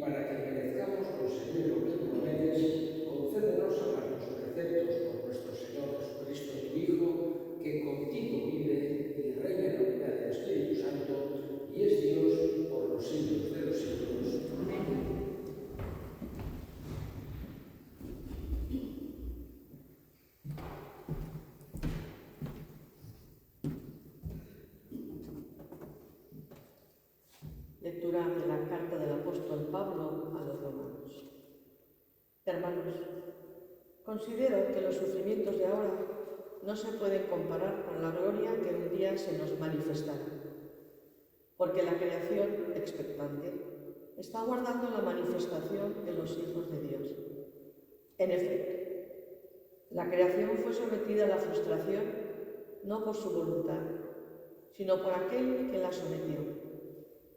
para que merezcamos conseguir lo que prometes, concédenos amar tus preceptos por nuestro Señor Jesucristo, tu Hijo, que contigo vive y reina en la unidad del Espíritu Santo y es Dios por los siglos de los siglos. Amén. Lectura de la carta del apóstol Pablo a los romanos. Hermanos, considero que los sufrimientos de ahora no se pueden comparar con la gloria que un día se nos manifestará, porque la creación expectante está aguardando la manifestación de los hijos de Dios. En efecto, la creación fue sometida a la frustración no por su voluntad, sino por aquel que la sometió,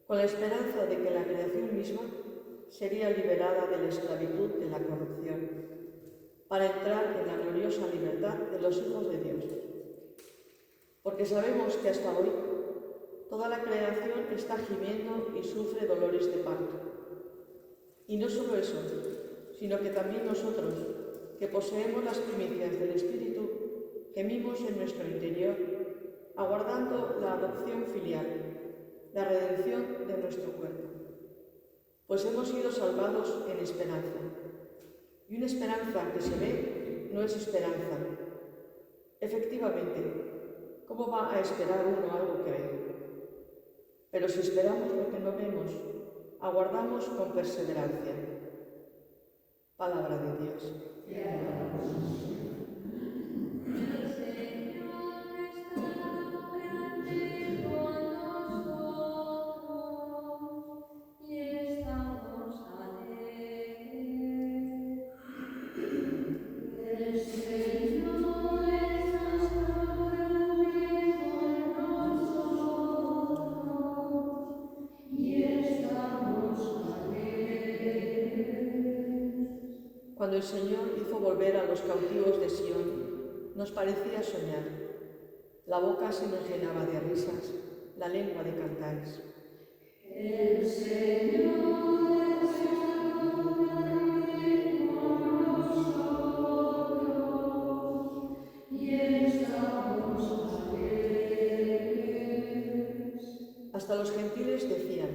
con la esperanza de que la creación misma sería liberada de la esclavitud de la corrupción, para entrar en la gloriosa libertad de los hijos de Dios. Porque sabemos que hasta hoy toda la creación está gimiendo y sufre dolores de parto. Y no solo eso, sino que también nosotros, que poseemos las primicias del Espíritu, gemimos en nuestro interior, aguardando la adopción filial, la redención de nuestro cuerpo. Pues hemos sido salvados en esperanza. Y una esperanza que se ve no es esperanza. Efectivamente, ¿cómo va a esperar uno algo que ve? Pero si esperamos lo que no vemos, aguardamos con perseverancia. Palabra de Dios. Cuando el Señor hizo volver a los cautivos de Sión, nos parecía soñar. La boca se nos llenaba de risas, la lengua de cantares. El Señor está con nosotros y estamos alegres. Hasta los gentiles decían: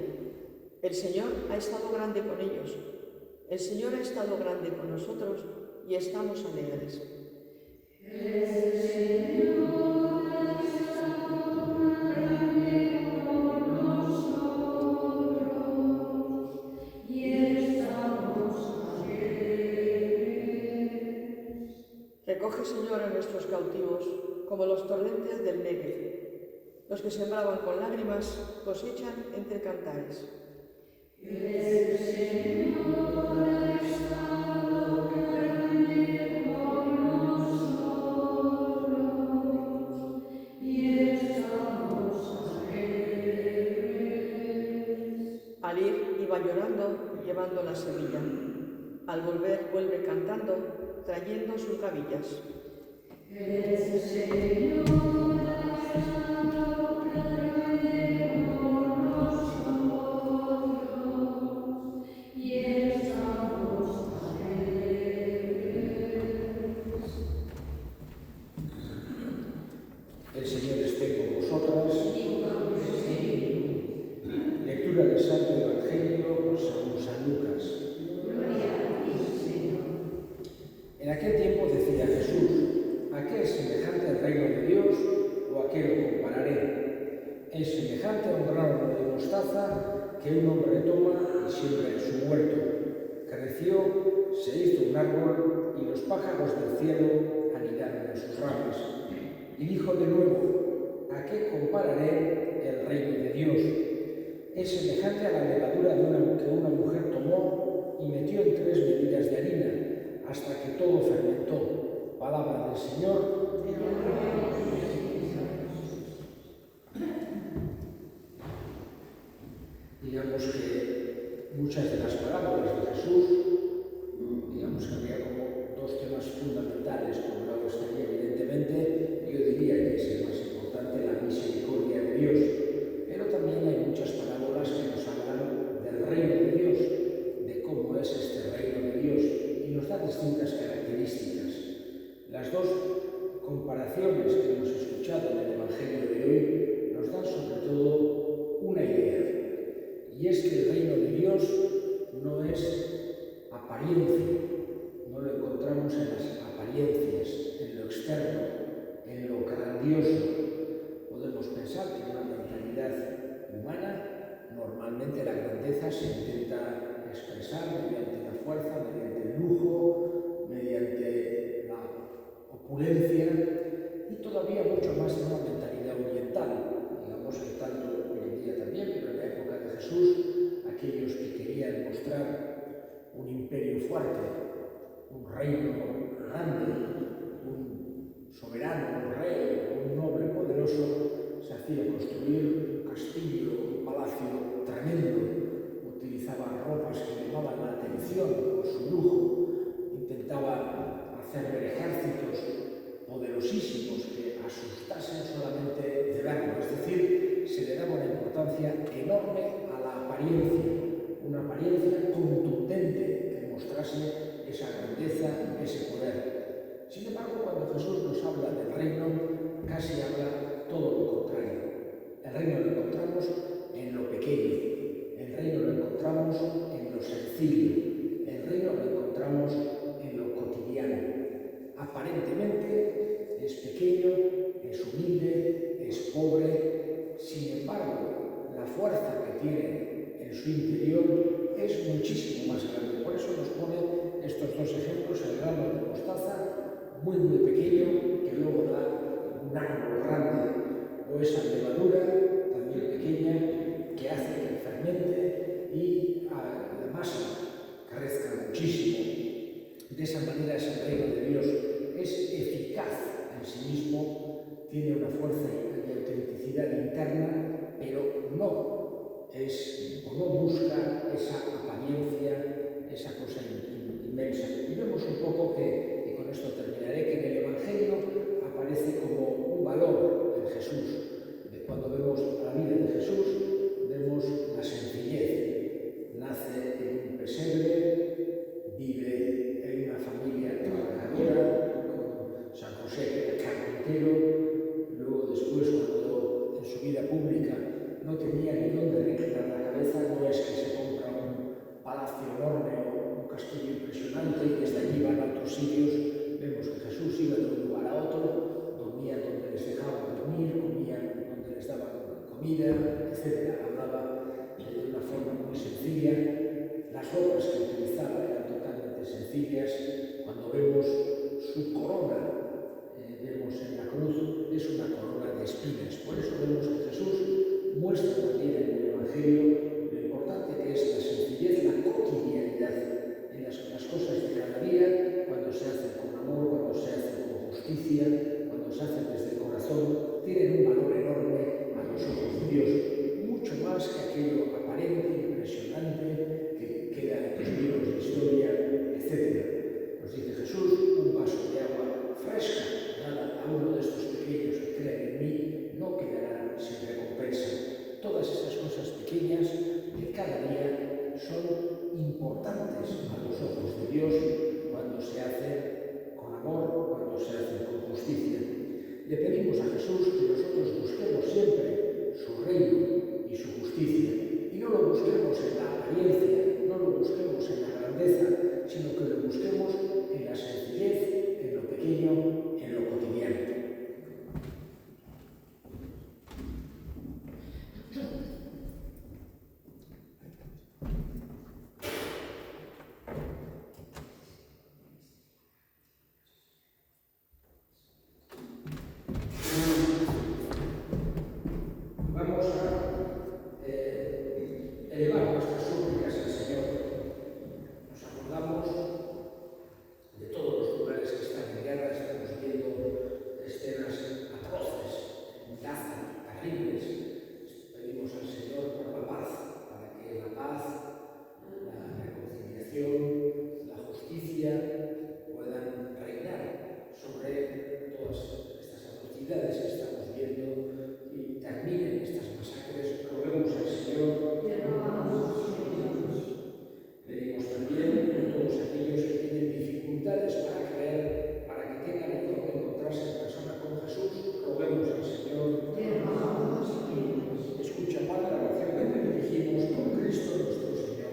el Señor ha estado grande con ellos. El Señor ha estado grande con nosotros y estamos alegres. El Señor ha estado grande con nosotros y estamos alegres. Recoge, Señor, a nuestros cautivos como los torrentes del Negev. Los que sembraban con lágrimas cosechan entre cantares. El Señor ha estado grande con nosotros y estamos alegres. Al ir iba llorando, llevando la semilla. Al volver vuelve cantando, trayendo sus gavillas. El Señor ha estado grande con nosotros y estamos alegres. El Señor esté con vosotras. Lectura del Santo Evangelio según San Lucas. En aquel tiempo decía Jesús: ¿a qué es semejante el reino de Dios o a qué lo compararé? Es semejante a un grano de mostaza que un hombre toma y siembra en su huerto. Creció, se hizo un árbol y los pájaros del cielo anidaron en sus ramas. Y dijo de nuevo: ¿a qué compararé el reino de Dios? Es semejante a la levadura que una mujer tomó y metió en 3 medidas de harina, hasta que todo fermentó. Palabra del Señor. Digamos que muchas de las parábolas de Jesús, digamos que había como 2 temas fundamentales. Por un lado estaría evidentemente, yo diría que es el más importante, la misericordia de Dios, pero también hay muchas parábolas que nos hablan del reino de Dios, de apariencia, no lo encontramos en las apariencias, en lo externo, en lo grandioso. Podemos pensar que en una mentalidad humana, normalmente la grandeza se intenta expresar mediante la fuerza, mediante el lujo, mediante la opulencia y todavía mucho más en una mentalidad oriental, digamos, tanto hoy en día también, pero en la época de Jesús, aquellos que querían mostrar un imperio fuerte, un reino grande, un soberano, un rey, un noble poderoso, se hacía construir un castillo, un palacio tremendo, utilizaba ropas que llamaban la atención por su lujo, intentaba hacer ver ejércitos poderosísimos que asustasen solamente de verlo, es decir, se le daba una importancia enorme a la apariencia, una apariencia contundente que mostrase esa grandeza, ese poder. Sin embargo, cuando Jesús nos habla del reino, casi habla todo lo contrario. El reino lo encontramos en lo pequeño, el reino lo encontramos en lo sencillo, el reino lo encontramos en lo cotidiano. Aparentemente es pequeño, es humilde, es pobre, sin embargo, la fuerza que tiene en su interior es muchísimo más grande. Por eso nos pone estos dos ejemplos, el grano de mostaza, muy pequeño, que luego da un árbol grande, o esa levadura, también pequeña, que hace que fermente y la masa crezca muchísimo. De esa manera es el reino de Dios, es eficaz en sí mismo, tiene una fuerza de autenticidad interna, pero no busca esa apariencia, esa cosa inmensa. Y vemos un poco que, y con esto terminaré, que en el Evangelio aparece como un valor en Jesús. Cuando vemos la vida de Jesús, vemos la sencillez. Nace en un pesebre, vive en una familia trabajadora, con San José que era carpintero, luego después cuando en su vida pública no tenía ni dónde reclinar la cabeza, no es que se compra un palacio enorme o un castillo impresionante y desde allí van a otros sitios. Vemos que Jesús iba de un lugar a otro, dormía donde les dejaban dormir, comían donde les daban comida, etc. Hablaba de una forma muy sencilla. Las obras que utilizaba eran totalmente sencillas. Cuando vemos su corona, vemos en la cruz, es una corona de espinas. Por eso vemos que Jesús muestra también en el Evangelio lo importante que es la sencillez, la cotidianidad, en las cosas de cada día, cuando se hacen con amor, cuando se hacen con justicia, cuando se hacen desde el corazón, tienen un valor enorme a los ojos de Dios, mucho más que aquello aparente, impresionante, que queda en los libros de historia, etc. Nos dice Jesús, un vaso de agua fresca dada a uno de estos pequeños que crean en mí, no quedará sin recompensa. Todas esas cosas pequeñas de cada día son importantes a los ojos de Dios cuando se hacen con amor, cuando se hacen con justicia. Le pedimos a Jesús que nosotros busquemos siempre su reino y su justicia, y no lo busquemos en la apariencia, no lo busquemos en la grandeza, sino que lo busquemos en la sencillez, en lo pequeño, en lo cotidiano. Vamos a elevar nuestras súplicas al Señor. Nos acordamos de todos los lugares que están en guerra, estamos viendo escenas atroces, en Gaza, terribles. Pedimos al Señor por la paz, para que la paz, la reconciliación, la justicia puedan reinar sobre todas estas atrocidades que estamos viendo y terminen estas masacres. Roguemos al Señor. Pedimos también por todos aquellos que tienen dificultades para creer, para que tengan el don de encontrarse en persona con Jesús. Roguemos al Señor. Escucha, Padre, la oración que te dirigimos con Cristo nuestro Señor.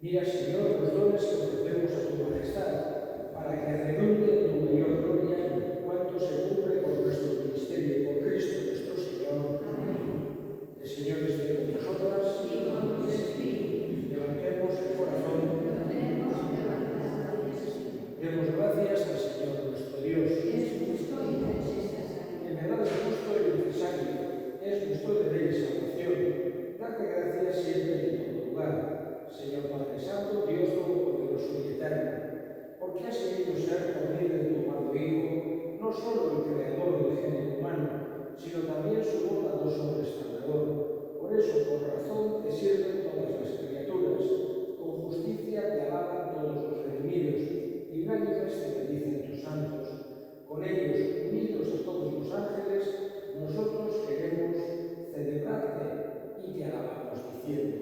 Mira, Señor, los dones que ofrecemos a tu majestad, para que redunde tu mayor gloria cuanto se cumple con nuestro ministerio, por Cristo nuestro Señor. Amén. El Señor esté con nosotras. Y con tu espíritu. Levantemos el corazón. Demos gracias al Señor nuestro Dios. Es justo y necesario. En verdad es justo y necesario. Es nuestro deber y salvación. Darte gracias siempre y en todo lugar, Señor Padre Santo, Dios Todopoderoso y Eterno, porque has querido ser por medio de tu amado Hijo, no solo el creador del género humano, sino también su bondadoso restaurador. Por eso, por razón, te sirven todas las criaturas, con justicia te alaban todos los redimidos, y unánimes te bendicen tus santos. Con ellos, unidos a todos los ángeles, nosotros queremos celebrarte y te alabamos diciendo: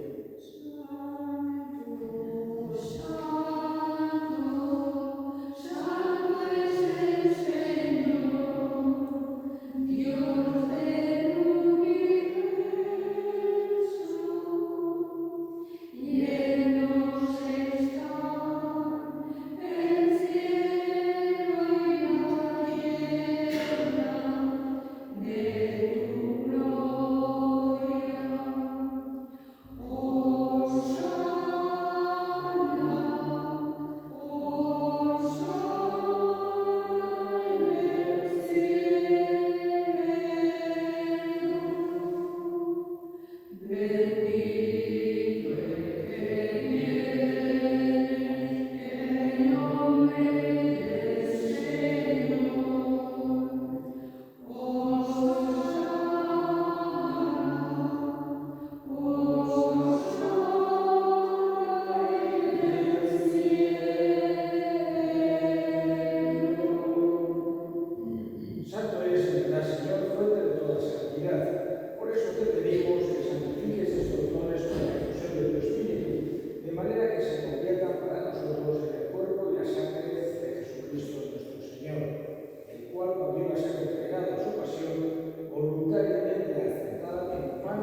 Santo eres en verdad, Señor, fuente de toda santidad. Por eso te pedimos que santifiques estos dones con la efusión de tu Espíritu, de manera que se conviertan para nosotros en el cuerpo y la sangre de Jesucristo nuestro Señor, el cual, cuando iba a ser entregado a su pasión, voluntariamente aceptaba el pan,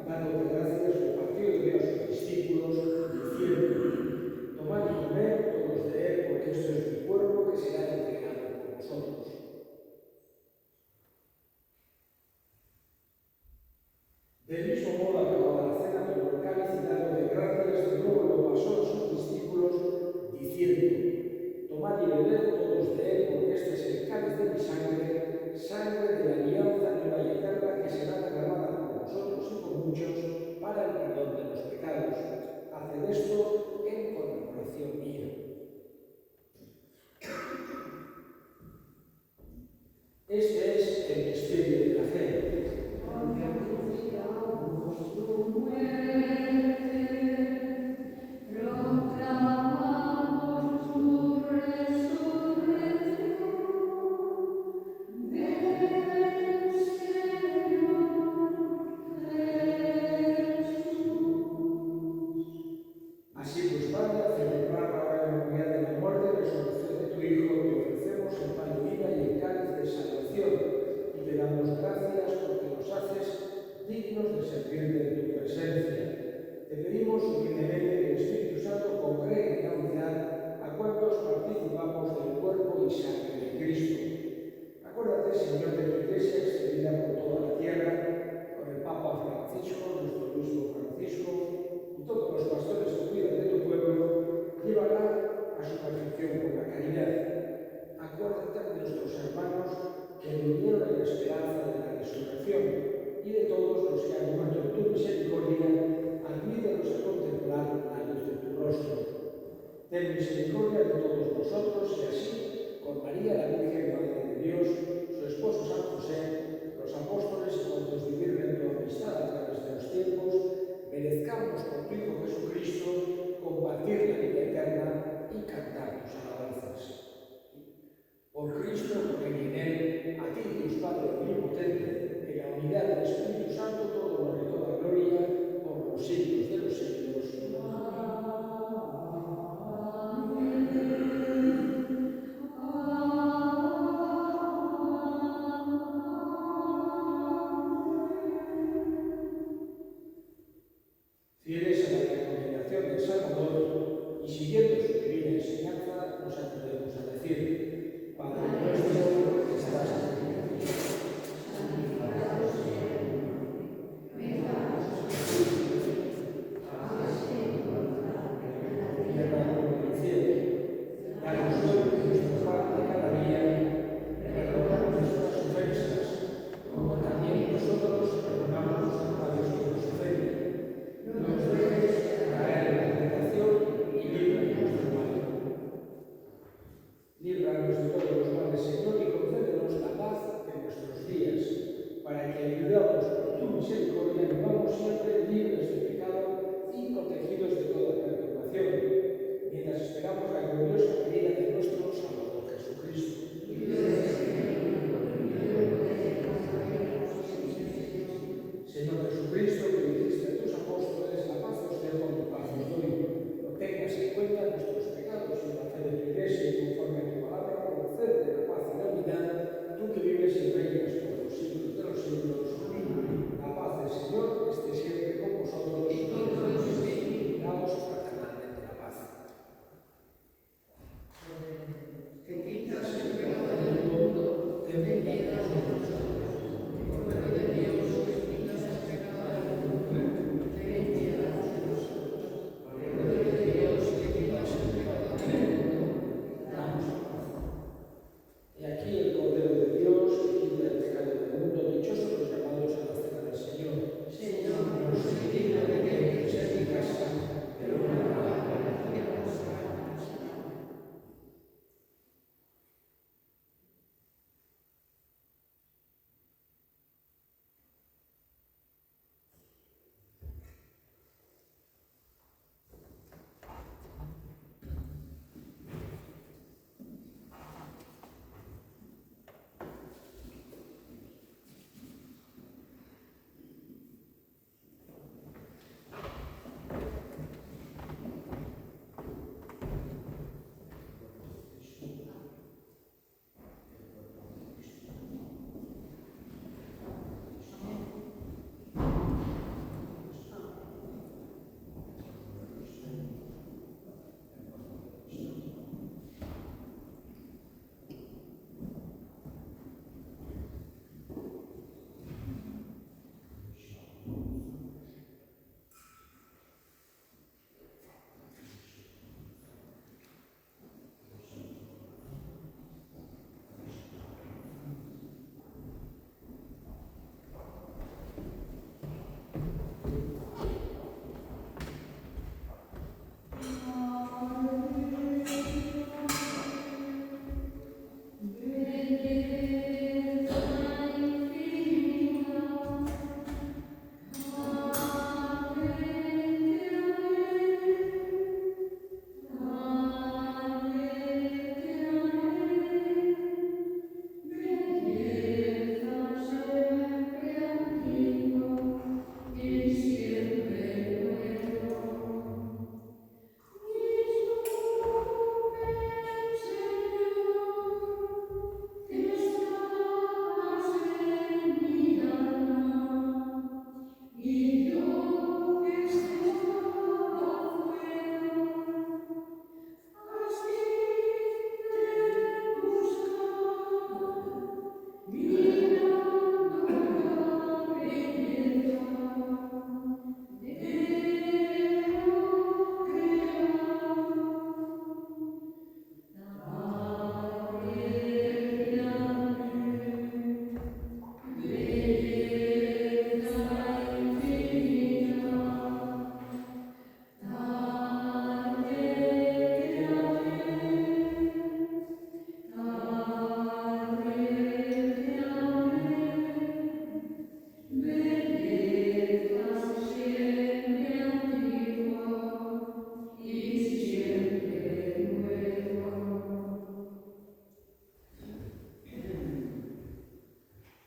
dándote gracias, lo partió y dio a sus discípulos, diciendo: tomad y comed todos de él, porque esto es mi cuerpo que será entregado por vosotros. Del mismo modo, acabada la cena, tomó el cáliz y dándote gracias, de nuevo lo pasó a sus discípulos, diciendo: tomad y bebed todos de él, porque este es el cáliz de mi sangre, sangre de la alianza nueva y eterna, que será derramada por vosotros y por muchos para el perdón de los pecados. Haced esto en conmemoración mía. Este es el misterio de la fe. Así pues, Padre, al celebrar ahora la memoria de la muerte y resurrección de tu Hijo, te ofrecemos el pan de vida y el cáliz de salvación, y te damos gracias porque nos haces dignos de servirte en tu presencia. Te pedimos humildemente que el Espíritu Santo congregue en la unidad a cuantos participamos del cuerpo y sangre de Cristo. Acuérdate, Señor, de tu Iglesia extendida por toda la tierra, con el Papa Francisco, nuestro obispo Francisco, y todos los pastores que cuidan de tu pueblo, llévala a su perfección por la caridad. Acuérdate de nuestros hermanos que durmieron en la esperanza de la resurrección, y de todos los que han muerto en tu misericordia, admítelos a contemplar la luz de tu rostro. Ten misericordia de todos nosotros, y así, con María la Virgen Madre de Dios, su esposo San José, los apóstoles y cuantos vivieron en tu amistad a través de los tiempos, merezcamos por tu Hijo Jesucristo compartir la vida eterna y cantar tus alabanzas. Por Cristo, con él y en él, a ti, Dios Padre omnipotente, en la unidad del Espíritu Santo, todo honor y toda gloria, por los siglos de los siglos. Fieles a la recomendación del Salvador,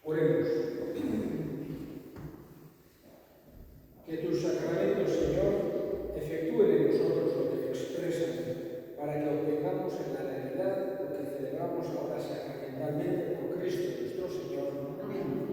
Oremos. Que tus sacramentos, Señor, efectúen en nosotros lo que expresan, para que obtengamos en la realidad lo que celebramos ahora sacramentalmente por Cristo nuestro Señor. Amén.